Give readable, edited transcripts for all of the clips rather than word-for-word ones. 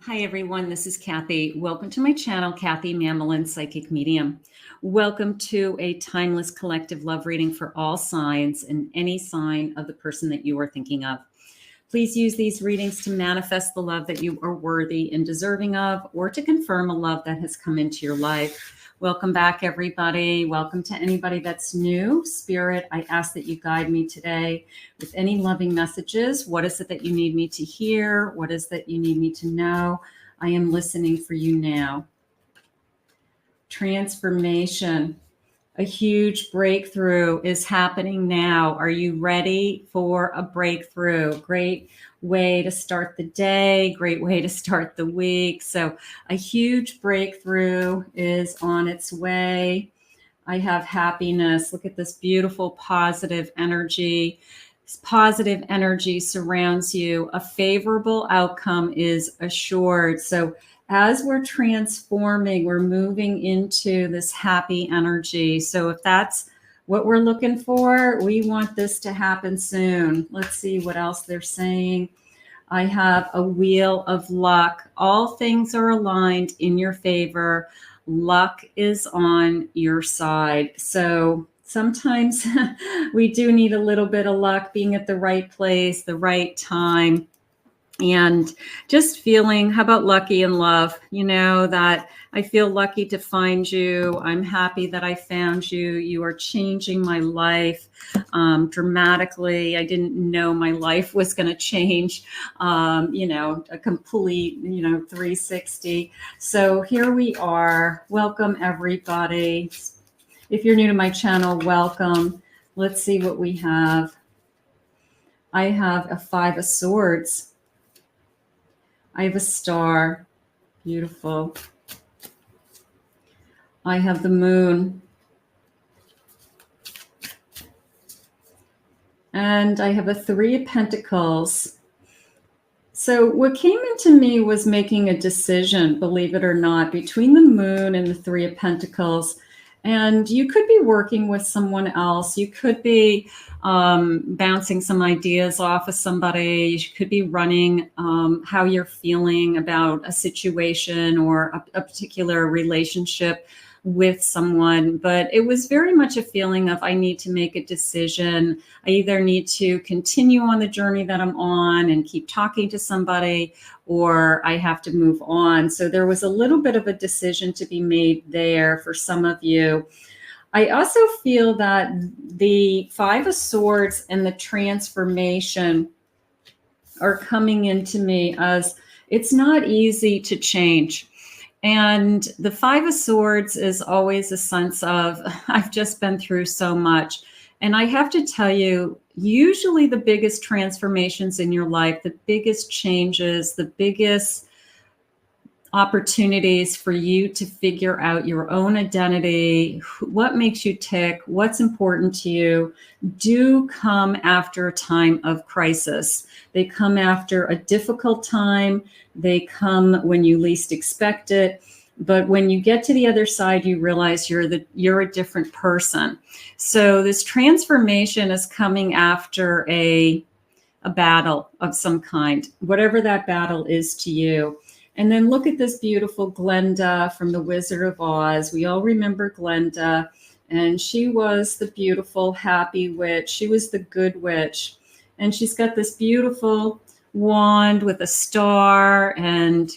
Hi everyone, this is Kathy. Welcome to my channel, Kathy Mamelin, Psychic Medium. Welcome to a timeless collective love reading for all signs and any sign of the person that you are thinking of. Please use these readings to manifest the love that you are worthy and deserving of, or to confirm a love that has come into your life. Welcome back, everybody. Welcome to anybody that's new. Spirit, I ask that you guide me today with any loving messages. What is it that you need me to hear? What is that you need me to know? I am listening for you now. Transformation. A huge breakthrough is happening now. Are you ready for a breakthrough? Great way to start the day, great way to start the week. So a huge breakthrough is on its way. I have happiness. Look at this beautiful positive energy. This positive energy surrounds you. A favorable outcome is assured. So as we're transforming, we're moving into this happy energy. So if that's what we're looking for, we want this to happen soon. Let's see what else they're saying. I have a wheel of luck. All things are aligned in your favor. Luck is on your side. So sometimes we do need a little bit of luck, being at the right place, the right time. And just feeling, how about lucky in love? You know, that I feel lucky to find you. I'm happy that I found you. You are changing my life dramatically. I didn't know my life was going to change, a complete, 360. So here we are. Welcome, everybody. If you're new to my channel, welcome. Let's see what we have. I have a 5 of Swords. I have a star. Beautiful. I have the moon. And I have a 3 of Pentacles. So what came into me was making a decision, believe it or not, between the moon and the 3 of Pentacles. And you could be working with someone else. You could be bouncing some ideas off of somebody. You could be running how you're feeling about a situation or a particular relationship with someone. But it was very much a feeling of, I need to make a decision. I either need to continue on the journey that I'm on and keep talking to somebody, or I have to move on. So there was a little bit of a decision to be made there for some of you. I also feel that the 5 of Swords and the transformation are coming into me as it's not easy to change. And the 5 of Swords is always a sense of, I've just been through so much. And I have to tell you, usually the biggest transformations in your life, the biggest changes, the biggest opportunities for you to figure out your own identity, what makes you tick, what's important to you, do come after a time of crisis. They come after a difficult time. They come when you least expect it. But when you get to the other side, you realize you're a different person. So this transformation is coming after a battle of some kind, whatever that battle is to you. And then look at this beautiful Glenda from The Wizard of Oz. We all remember Glenda, and she was the beautiful, happy witch. She was the good witch. And she's got this beautiful wand with a star, and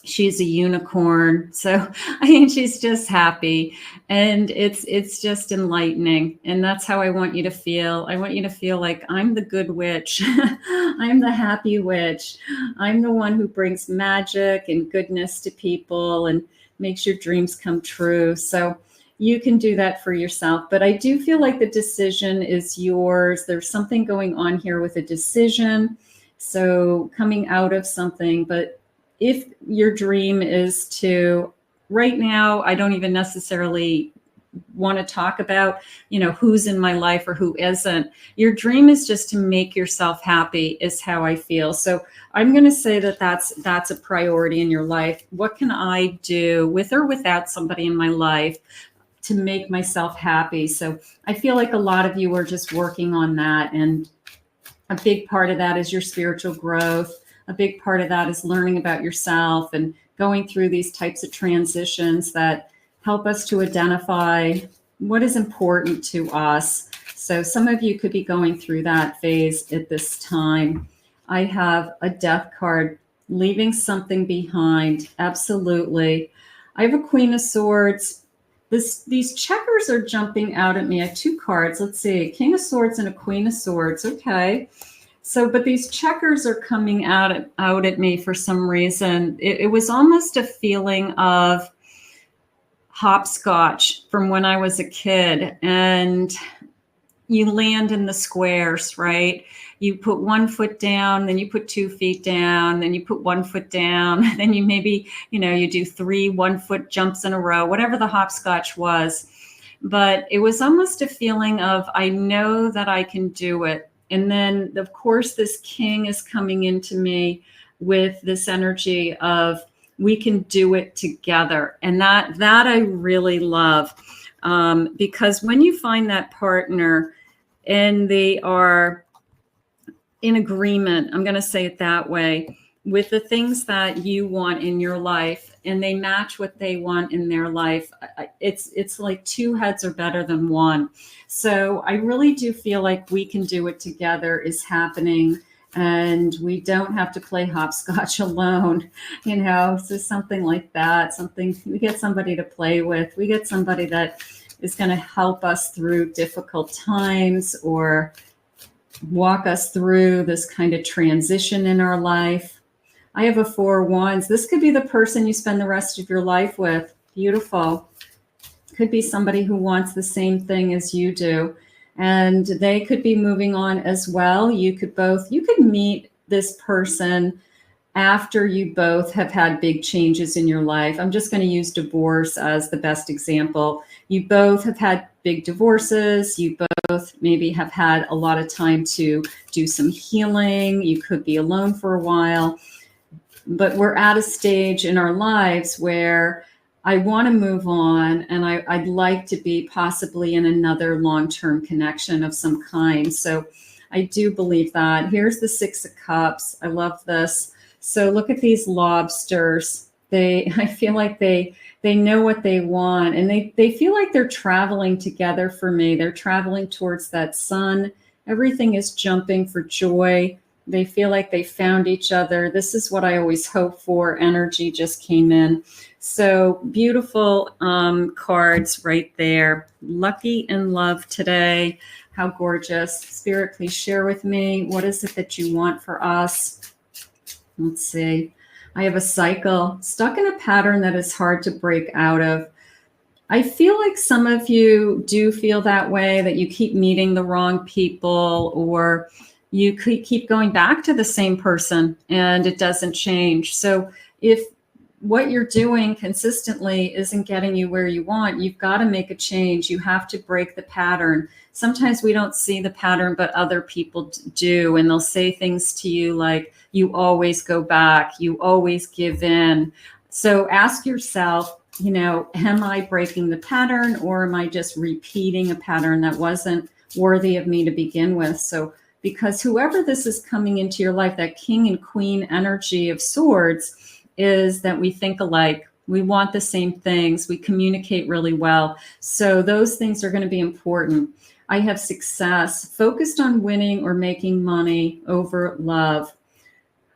she's a unicorn. So, I mean, she's just happy, and it's just enlightening. And that's how I want you to feel. I want you to feel like I'm the good witch. I'm the happy witch. I'm the one who brings magic and goodness to people and makes your dreams come true. So you can do that for yourself. But I do feel like the decision is yours. There's something going on here with a decision. So coming out of something, but if your dream is to, right now, I don't even necessarily want to talk about, who's in my life or who isn't. Your dream is just to make yourself happy, is how I feel. So I'm going to say that that's a priority in your life. What can I do with or without somebody in my life to make myself happy? So I feel like a lot of you are just working on that. And a big part of that is your spiritual growth. a big part of that is learning about yourself and going through these types of transitions that help us to identify what is important to us. So some of you could be going through that phase at this time. I have a death card, leaving something behind. Absolutely. I have a Queen of Swords. These checkers are jumping out at me. I have two cards. Let's see, King of Swords and a Queen of Swords. Okay. So, but these checkers are coming out at me for some reason. It was almost a feeling of hopscotch from when I was a kid, and you land in the squares, right? You put 1 foot down, then you put 2 feet down, then you put 1 foot down, then you maybe, you do 3 1-foot jumps in a row, whatever the hopscotch was. But it was almost a feeling of, I know that I can do it. And then, of course, this king is coming into me with this energy of, we can do it together. And that I really love, because when you find that partner and they are in agreement, I'm going to say it that way, with the things that you want in your life, and they match what they want in their life, it's like 2 heads are better than 1. So I really do feel like we can do it together is happening, and we don't have to play hopscotch alone, so something like that, we get somebody to play with, we get somebody that is going to help us through difficult times or walk us through this kind of transition in our life. I have a 4 of Wands. This could be the person you spend the rest of your life with. Beautiful. Could be somebody who wants the same thing as you do, and they could be moving on as well. You could meet this person after you both have had big changes in your life. I'm just going to use divorce as the best example. You both have had big divorces. You both maybe have had a lot of time to do some healing. You could be alone for a while. But we're at a stage in our lives where I want to move on, and I'd like to be possibly in another long-term connection of some kind. So I do believe that. Here's the 6 of Cups. I love this. So look at these lobsters. I feel like they know what they want, and they feel like they're traveling together for me. They're traveling towards that sun. Everything is jumping for joy. They feel like they found each other. This is what I always hope for. Energy just came in. So beautiful cards right there. Lucky in love today. How gorgeous. Spirit, please share with me. What is it that you want for us? Let's see. I have a cycle, stuck in a pattern that is hard to break out of. I feel like some of you do feel that way, that you keep meeting the wrong people, or you keep going back to the same person and it doesn't change. So if what you're doing consistently isn't getting you where you want, you've got to make a change. You have to break the pattern. Sometimes we don't see the pattern, but other people do. And they'll say things to you like, you always go back, you always give in. So ask yourself, am I breaking the pattern, or am I just repeating a pattern that wasn't worthy of me to begin with? So because whoever this is coming into your life, that king and queen energy of swords, is that we think alike. We want the same things. We communicate really well. So those things are going to be important. I have success, focused on winning or making money over love.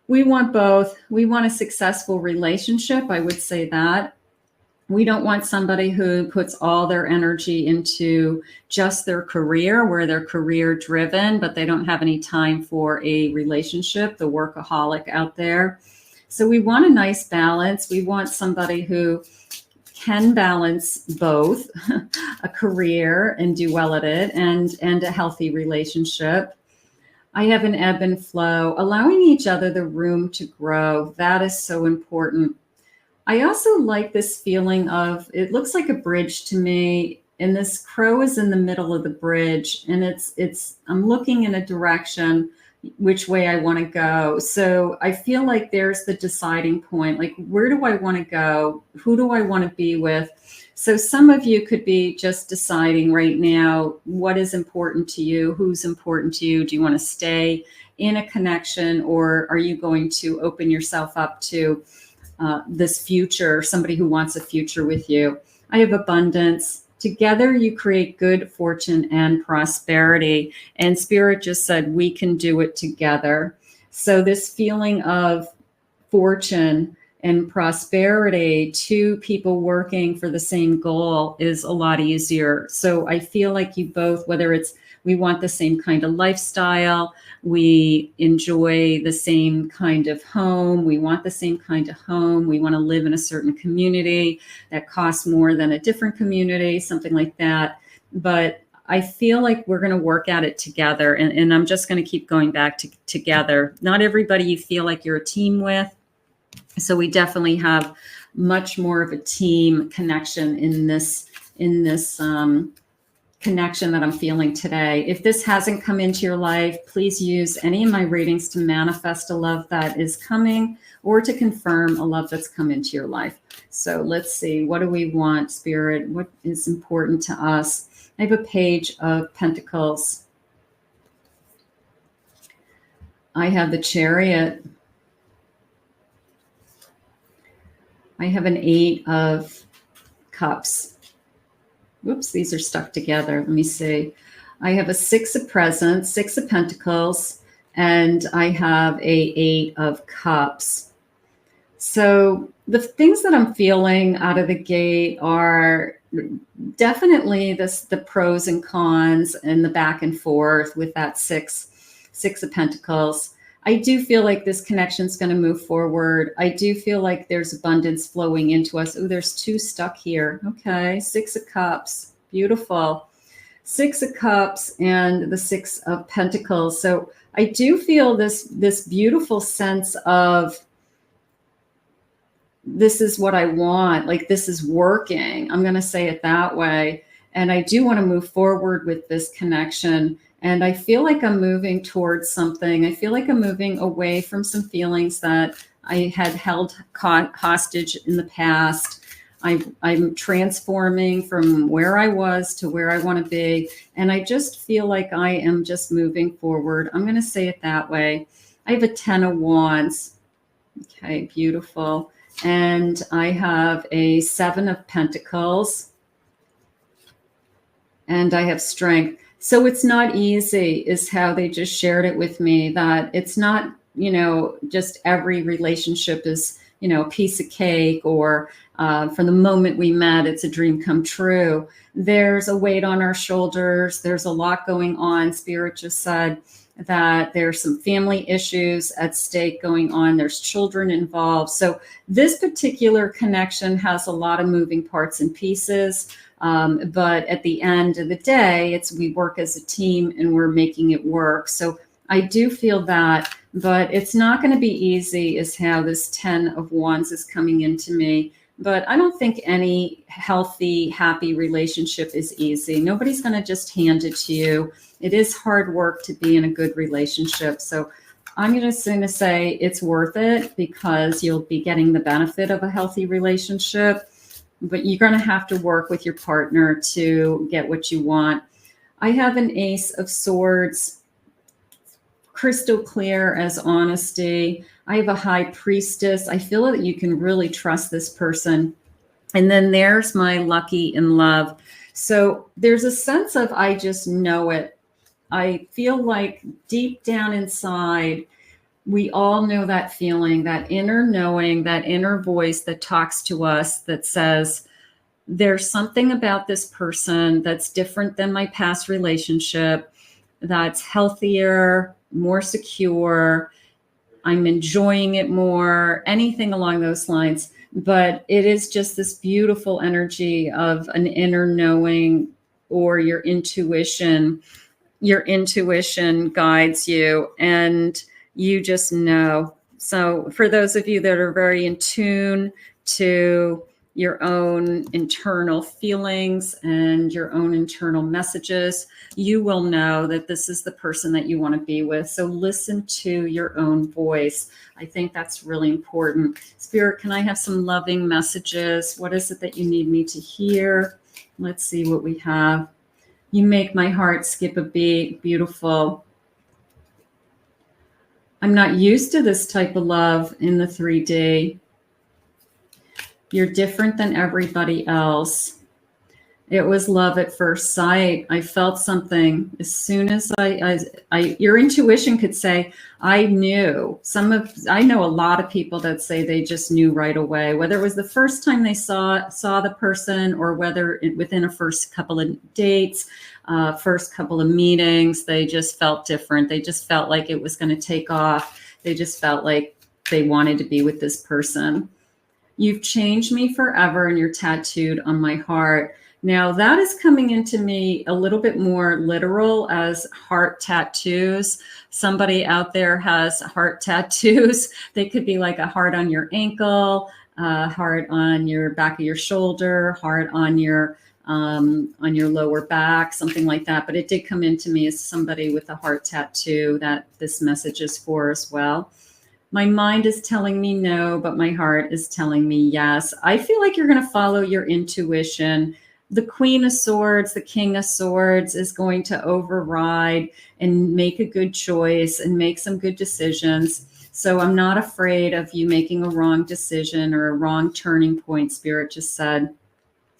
We want both. We want a successful relationship. I would say that. We don't want somebody who puts all their energy into just their career, where they're career driven, but they don't have any time for a relationship, the workaholic out there. So we want a nice balance. We want somebody who can balance both a career and do well at it, and a healthy relationship. I have an ebb and flow, allowing each other the room to grow. That is so important. I also like this feeling of, it looks like a bridge to me, and this crow is in the middle of the bridge, and I'm looking in a direction which way I want to go. So I feel like there's the deciding point, like, where do I want to go? Who do I want to be with? So some of you could be just deciding right now what is important to you, who's important to you. Do you want to stay in a connection, or are you going to open yourself up to this future, somebody who wants a future with you? I have abundance. Together you create good fortune and prosperity. And Spirit just said we can do it together. So this feeling of fortune and prosperity, two people working for the same goal, is a lot easier. So I feel like you both, whether it's we want the same kind of lifestyle, we enjoy the same kind of home, we want the same kind of home, we want to live in a certain community that costs more than a different community, something like that. But I feel like we're going to work at it together. And I'm just going to keep going back to together. Not everybody you feel like you're a team with. So we definitely have much more of a team connection in this connection that I'm feeling today. If this hasn't come into your life, please use any of my readings to manifest a love that is coming, or to confirm a love that's come into your life. So let's see, what do we want, Spirit? What is important to us? I have a Page of Pentacles. I have the Chariot. I have an 8 of Cups. Whoops, these are stuck together. Let me see. I have a 6 of Presents, 6 of Pentacles, and I have a 8 of Cups. So the things that I'm feeling out of the gate are definitely the pros and cons and the back and forth with that six of Pentacles. I do feel like this connection is going to move forward. I do feel like there's abundance flowing into us. Oh, there's 2 stuck here. Okay, 6 of Cups. Beautiful. 6 of Cups and the 6 of Pentacles. So I do feel this beautiful sense of this is what I want. Like, this is working. I'm going to say it that way. And I do want to move forward with this connection. And I feel like I'm moving towards something. I feel like I'm moving away from some feelings that I had held hostage in the past. I'm transforming from where I was to where I want to be. And I just feel like I am just moving forward. I'm going to say it that way. I have a 10 of Wands. Okay, beautiful. And I have a 7 of Pentacles. And I have Strength. So it's not easy, is how they just shared it with me, that it's not, just every relationship is, a piece of cake, or from the moment we met, it's a dream come true. There's a weight on our shoulders. There's a lot going on. Spirit just said that there's some family issues at stake going on. There's children involved. So this particular connection has a lot of moving parts and pieces. But at the end of the day, we work as a team and we're making it work. So I do feel that, but it's not going to be easy, is how this 10 of Wands is coming into me. But I don't think any healthy, happy relationship is easy. Nobody's going to just hand it to you. It is hard work to be in a good relationship. So I'm just going to say it's worth it, because you'll be getting the benefit of a healthy relationship. But you're going to have to work with your partner to get what you want. I have an Ace of Swords, crystal clear as honesty. I have a High Priestess. I feel that you can really trust this person. And then there's my Lucky in Love. So there's a sense of, I just know it. I feel like deep down inside, we all know that feeling, that inner knowing, that inner voice that talks to us, that says, there's something about this person that's different than my past relationship, that's healthier, more secure. I'm enjoying it more, anything along those lines. But it is just this beautiful energy of an inner knowing, or your intuition. Your intuition guides you, and you just know. So for those of you that are very in tune to your own internal feelings and your own internal messages, you will know that this is the person that you want to be with. So listen to your own voice. I think that's really important. Spirit, can I have some loving messages? What is it that you need me to hear? Let's see what we have. You make my heart skip a beat. Beautiful. I'm not used to this type of love in the 3D. You're different than everybody else. It was love at first sight. I felt something as soon as your intuition could say, I knew. I know a lot of people that say they just knew right away, whether it was the first time they saw the person or whether within a first couple of dates, first couple of meetings, they just felt different. They just felt like it was going to take off. They just felt like they wanted to be with this person. You've changed me forever and you're tattooed on my heart. Now that is coming into me a little bit more literal as heart tattoos. Somebody out there has heart tattoos. They could be like a heart on your ankle, heart on your back of your shoulder, heart on your lower back, something like that. But it did come into me as somebody with a heart tattoo that this message is for as well. My mind is telling me no, but my heart is telling me yes. I feel like you're going to follow your intuition. The Queen of Swords, the King of Swords is going to override and make a good choice and make some good decisions. So I'm not afraid of you making a wrong decision or a wrong turning point. Spirit just said,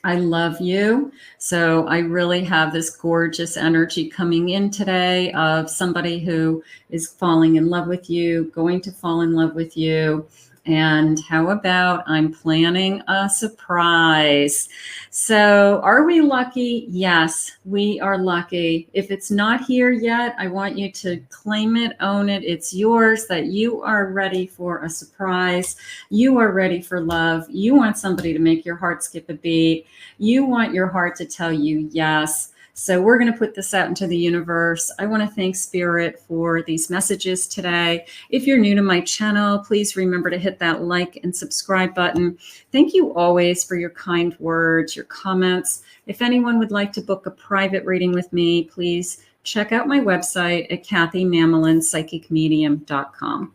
I love you. So I really have this gorgeous energy coming in today of somebody who is falling in love with you, going to fall in love with you. And how about I'm planning a surprise? So are we lucky? Yes, we are lucky. If it's not here yet, I want you to claim it, own it. It's yours, that you are ready for a surprise. You are ready for love. You want somebody to make your heart skip a beat. You want your heart to tell you yes. So we're going to put this out into the universe. I want to thank Spirit for these messages today. If you're new to my channel, please remember to hit that like and subscribe button. Thank you always for your kind words, your comments. If anyone would like to book a private reading with me, please check out my website at KathyMamolinsPsychicMedium.com.